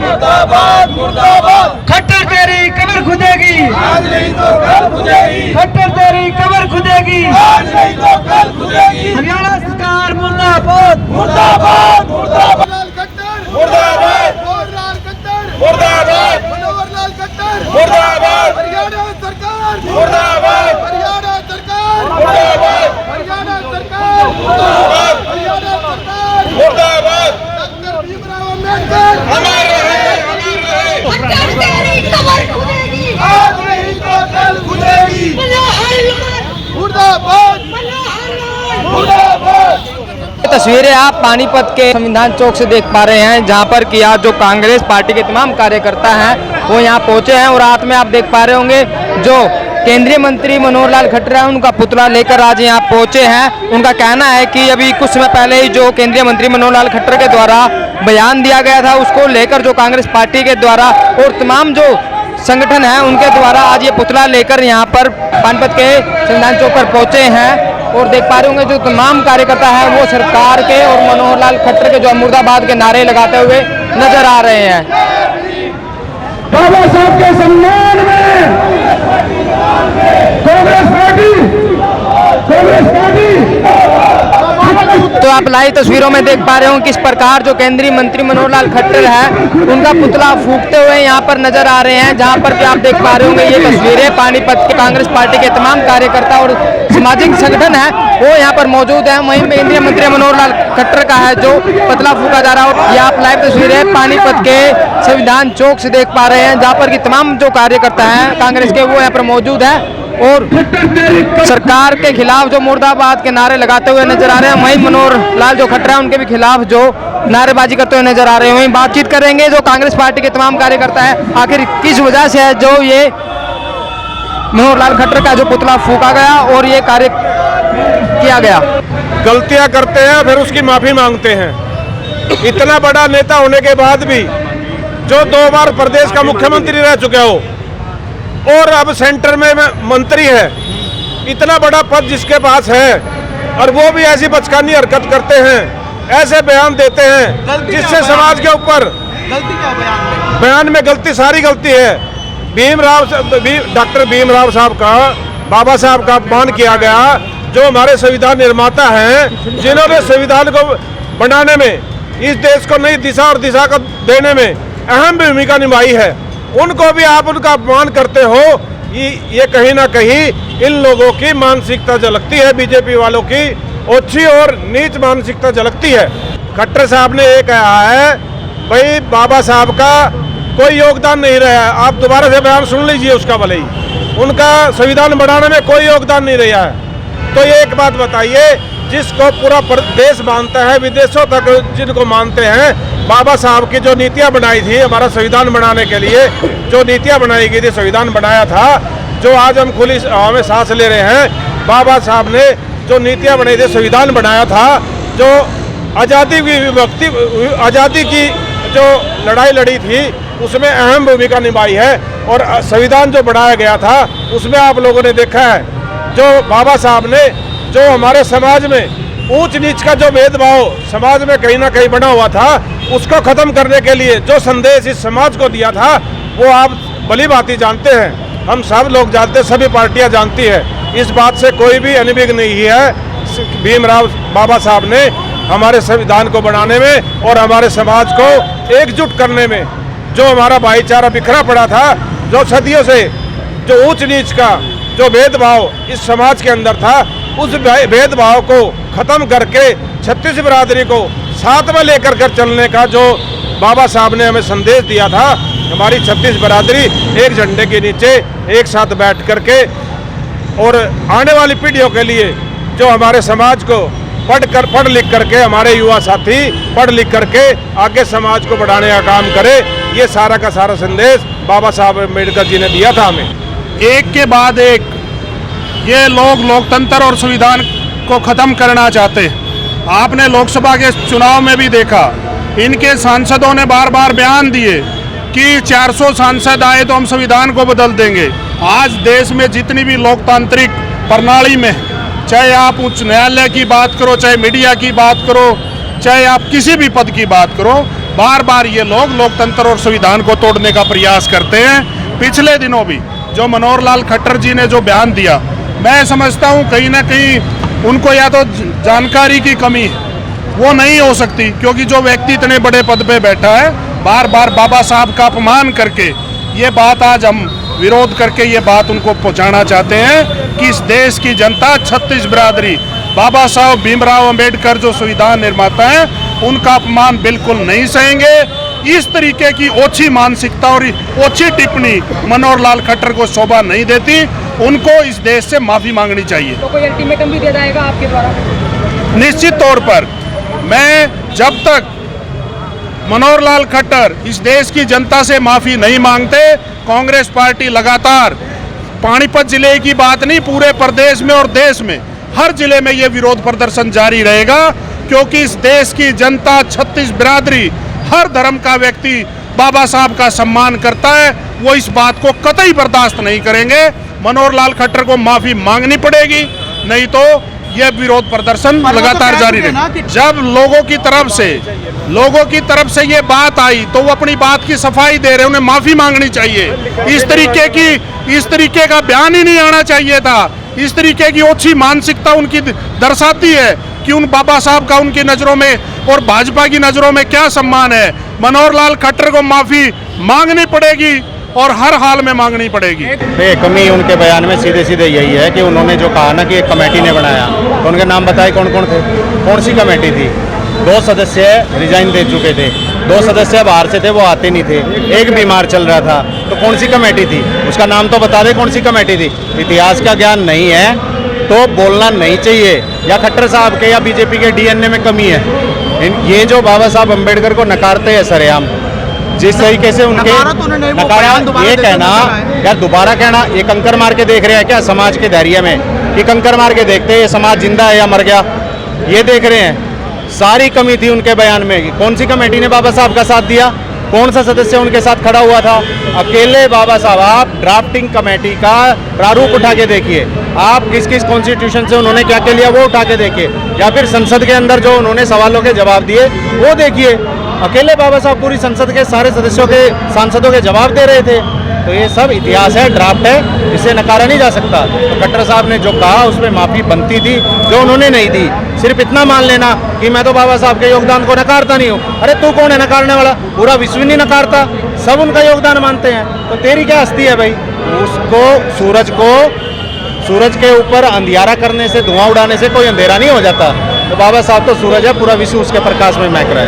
मुर्दाबाद मुर्दाबाद। खट्टर तेरी कब्र खुदेगी, आज नहीं तो कल खुदेगी। खट्टर तेरी कब्र खुदेगी, आज नहीं तो कल खुदेगी। हरियाणा सरकार मुर्दाबाद मुर्दाबाद मुर्दाबाद मुर्दाबाद मनोहरलाल खट्टर मुर्दाबाद मनोहरलाल खट्टर मुर्दाबाद हरियाणा सरकार मुर्दाबाद हरियाणा सरकार मुर्दाबाद हरियाणा सरकार मुर्दाबाद हरियाणा सरकार मुर्दाबाद। डॉक्टर भीमराव अम्बेडकर अमर रहे अमर रहे। खट्टर तेरी कब्र खुदेगी, आज नहीं तो कल खुदेगी। मनोहरलाल मुर्दाबाद मनोहरलाल। मुर्दाबाद। तस्वीरें आप पानीपत के संविधान चौक से देख पा रहे हैं, जहां पर कि आज जो कांग्रेस पार्टी के तमाम कार्यकर्ता हैं वो यहां पहुंचे हैं। और रात में आप देख पा रहे होंगे जो केंद्रीय मंत्री मनोहरलाल खट्टर हैं उनका पुतला लेकर आज यहाँ पहुंचे हैं। उनका कहना है कि अभी कुछ समय पहले ही जो केंद्रीय मंत्री मनोहरलाल खट्टर के द्वारा बयान दिया गया था उसको लेकर जो कांग्रेस पार्टी के द्वारा और तमाम जो संगठन है उनके द्वारा आज ये पुतला लेकर यहाँ पर पानीपत के संविधान चौक पर पहुंचे हैं। और देख पा रहे होंगे जो तमाम कार्यकर्ता हैं वो सरकार के और मनोहरलाल खट्टर के जो मुर्दाबाद के नारे लगाते हुए नजर आ रहे हैं। बाबा साहब के सम्मान में कांग्रेस पार्टी तो आप लाइव तस्वीरों में देख पा रहे हो किस प्रकार जो केंद्रीय मंत्री मनोहरलाल खट्टर है उनका पुतला फूंकते हुए यहाँ पर नजर आ रहे हैं। जहाँ पर भी आप देख पा रहे होंगे ये तस्वीरें पानीपत के कांग्रेस पार्टी के तमाम कार्यकर्ता और सामाजिक संगठन है वो यहाँ पर मौजूद है। वहीं केंद्रीय मंत्री मनोहरलाल खट्टर का है जो पुतला फूंका जा रहा है। ये आप लाइव तस्वीरें पानीपत के संविधान चौक से देख पा रहे हैं, जहाँ पर की तमाम जो कार्यकर्ता हैं कांग्रेस के वो यहाँ पर मौजूद है और सरकार के खिलाफ जो मुर्दाबाद के नारे लगाते हुए नजर आ रहे हैं। वहीं मनोहरलाल जो खट्टर है उनके भी खिलाफ जो नारेबाजी करते हुए नजर आ रहे हैं। वहीं बातचीत करेंगे जो कांग्रेस पार्टी के तमाम कार्यकर्ता है आखिर किस वजह से है जो ये मनोहरलाल खट्टर का जो पुतला फूंका गया और ये कार्य किया गया। गलतियां करते हैं फिर उसकी माफी मांगते हैं। इतना बड़ा नेता होने के बाद भी जो 2 बार प्रदेश का मुख्यमंत्री रह चुके हो और अब सेंटर में मंत्री है, इतना बड़ा पद जिसके पास है और वो भी ऐसी बचकानी हरकत करते हैं, ऐसे बयान देते हैं जिससे समाज के ऊपर गलती क्या बयान में गलती सारी गलती है। डॉक्टर भीमराव साहब का बाबा साहब का अपमान किया गया, जो हमारे संविधान निर्माता हैं जिन्होंने संविधान को बनाने में इस देश को नई दिशा और दिशा को देने में अहम भूमिका निभाई है, उनको भी आप उनका अपमान करते हो। ये कहीं ना कहीं इन लोगों की मानसिकता झलकती है, बीजेपी वालों की ओछी और नीच मानसिकता झलकती है। खट्टर साहब ने ये कहा है भाई बाबा साहब का कोई योगदान नहीं रहा है। आप दोबारा से बयान सुन लीजिए उसका, भले ही उनका संविधान बनाने में कोई योगदान नहीं रहा है। तो ये एक बात बताइए, जिसको पूरा देश मानता है, विदेशों तक जिनको मानते हैं, बाबा साहब की जो नीतियां बनाई थी हमारा संविधान बनाने के लिए, जो नीतियां बनाई गई थी, संविधान बनाया था, जो आज हम खुली हवा में सांस ले रहे हैं, बाबा साहब ने जो नीतियां बनाई थी, संविधान बनाया था, जो आज़ादी की जो लड़ाई लड़ी थी उसमें अहम भूमिका निभाई है। और संविधान जो बनाया गया था उसमें आप लोगों ने देखा है जो बाबा साहब ने जो हमारे समाज में ऊंच नीच का जो भेदभाव समाज में कहीं ना कहीं बना हुआ था उसको खत्म करने के लिए जो संदेश इस समाज को दिया था वो आप भली भांति जानते हैं, हम सब लोग जानते हैं, सभी पार्टियां जानती है। इस बात से कोई भी अनभिज्ञ नहीं है। भीमराव बाबा साहब ने हमारे संविधान को बनाने में और हमारे समाज को एकजुट करने में जो हमारा भाईचारा बिखरा पड़ा था, जो सदियों से जो ऊंच नीच का जो भेदभाव इस समाज के अंदर था, उस भेदभाव को खत्म करके छत्तीस बिरादरी को साथ में लेकर कर चलने का जो बाबा साहब ने हमें संदेश दिया था, हमारी छत्तीस बिरादरी एक झंडे के नीचे एक साथ बैठ करके और आने वाली पीढ़ियों के लिए जो हमारे समाज को पढ़ लिख करके हमारे युवा साथी पढ़ लिख करके आगे समाज को बढ़ाने का काम करे, ये सारा का सारा संदेश बाबा साहब अम्बेडकर जी ने दिया था हमें। एक के बाद एक ये लोग लोकतंत्र और संविधान को खत्म करना चाहते हैं। आपने लोकसभा के चुनाव में भी देखा, इनके सांसदों ने बार बार बयान दिए कि 400 सांसद आए तो हम संविधान को बदल देंगे। आज देश में जितनी भी लोकतांत्रिक प्रणाली में, चाहे आप उच्च न्यायालय की बात करो, चाहे मीडिया की बात करो, चाहे आप किसी भी पद की बात करो, बार बार ये लोग लोकतंत्र और संविधान को तोड़ने का प्रयास करते हैं। पिछले दिनों भी जो मनोहर लाल खट्टर जी ने जो बयान दिया, मैं समझता हूँ कहीं ना कहीं उनको या तो जानकारी की कमी है, वो नहीं हो सकती, क्योंकि जो व्यक्ति इतने बड़े पद पे बैठा है, बार बार बाबा साहब का अपमान करके ये बात आज हम विरोध करके ये बात उनको पहुंचाना चाहते हैं कि इस देश की जनता, 36 बिरादरी, बाबा साहब भीमराव अंबेडकर जो संविधान निर्माता हैं, उनका अपमान बिल्कुल नहीं सहेंगे। इस तरीके की ओछी मानसिकता और ओछी टिप्पणी मनोहर लाल खट्टर को शोभा नहीं देती। उनको इस देश से माफी मांगनी चाहिए। तो कोई अल्टीमेटम भी दे जाएगा आपके द्वारा? निश्चित तौर पर मैं जब तक मनोहर लाल खट्टर इस देश की जनता से माफी नहीं मांगते, कांग्रेस पार्टी लगातार, पानीपत जिले की बात नहीं, पूरे प्रदेश में और देश में हर जिले में ये विरोध प्रदर्शन जारी रहेगा, क्योंकि इस देश की जनता, 36 बिरादरी, हर धर्म का व्यक्ति बाबा साहब का सम्मान करता है। वो इस बात को कतई बर्दाश्त नहीं करेंगे। मनोहर लाल खट्टर को माफी मांगनी पड़ेगी, नहीं तो यह विरोध प्रदर्शन लगातार जारी रहेगा। जब लोगों की तरफ से ये बात आई तो वो अपनी बात की सफाई दे रहे, उन्हें माफी मांगनी चाहिए। इस तरीके का बयान ही नहीं आना चाहिए था। इस तरीके की ओछी मानसिकता उनकी दर्शाती है कि उन बाबा साहब का उनकी नजरों में और भाजपा की नजरों में क्या सम्मान है। मनोहर लाल खट्टर को माफी मांगनी पड़ेगी और हर हाल में मांगनी पड़ेगी। कमी उनके बयान में सीधे सीधे यही है कि उन्होंने जो कहा ना कि एक कमेटी ने बनाया, तो उनके नाम बताए कौन कौन थे, कौन सी कमेटी थी? 2 सदस्य रिजाइन दे चुके थे, 2 सदस्य बाहर से थे, वो आते नहीं थे, एक बीमार चल रहा था, तो कौन सी कमेटी थी? उसका नाम तो बता दे कौन सी कमेटी थी। इतिहास का ज्ञान नहीं है तो बोलना नहीं चाहिए, या खट्टर साहब के या बीजेपी के डीएनए में कमी है। ये जो बाबा साहब अम्बेडकर को नकारते हैं सरेआम, जिस तरीके से उनके नकारा, ये कहना यार दोबारा कहना, ये कंकर मार के देख रहे हैं क्या समाज के धैर्य में, कि कंकर मार के देखते हैं ये समाज जिंदा है या मर गया, ये देख रहे हैं। सारी कमी थी उनके बयान में। कौन सी कमेटी ने बाबा साहब का साथ दिया? कौन सा सदस्य उनके साथ खड़ा हुआ था? अकेले बाबा साहब। आप ड्राफ्टिंग कमेटी का प्रारूप उठा के देखिए, आप किस किस कॉन्स्टिट्यूशन से उन्होंने क्या क्या लिया वो उठा के देखिए, या फिर संसद के अंदर जो उन्होंने सवालों के जवाब दिए वो देखिए। अकेले बाबा साहब पूरी संसद के सारे सदस्यों के, सांसदों के जवाब दे रहे थे। तो ये सब इतिहास है, ड्राफ्ट है, इसे नकारा नहीं जा सकता। तो खट्टर साहब ने जो कहा उसमें माफ़ी बनती थी, जो उन्होंने नहीं दी। सिर्फ इतना मान लेना कि मैं तो बाबा साहब के योगदान को नकारता नहीं हूँ। अरे तू कौन है नकारने वाला? पूरा विश्व नहीं नकारता, सब उनका योगदान मानते हैं। तो तेरी क्या हस्ती है भाई? उसको सूरज के ऊपर अंधियारा करने से, धुआं उड़ाने से कोई अंधेरा नहीं हो जाता। तो बाबा साहब तो सूरज है, पूरा विश्व उसके प्रकाश में महक रहा है।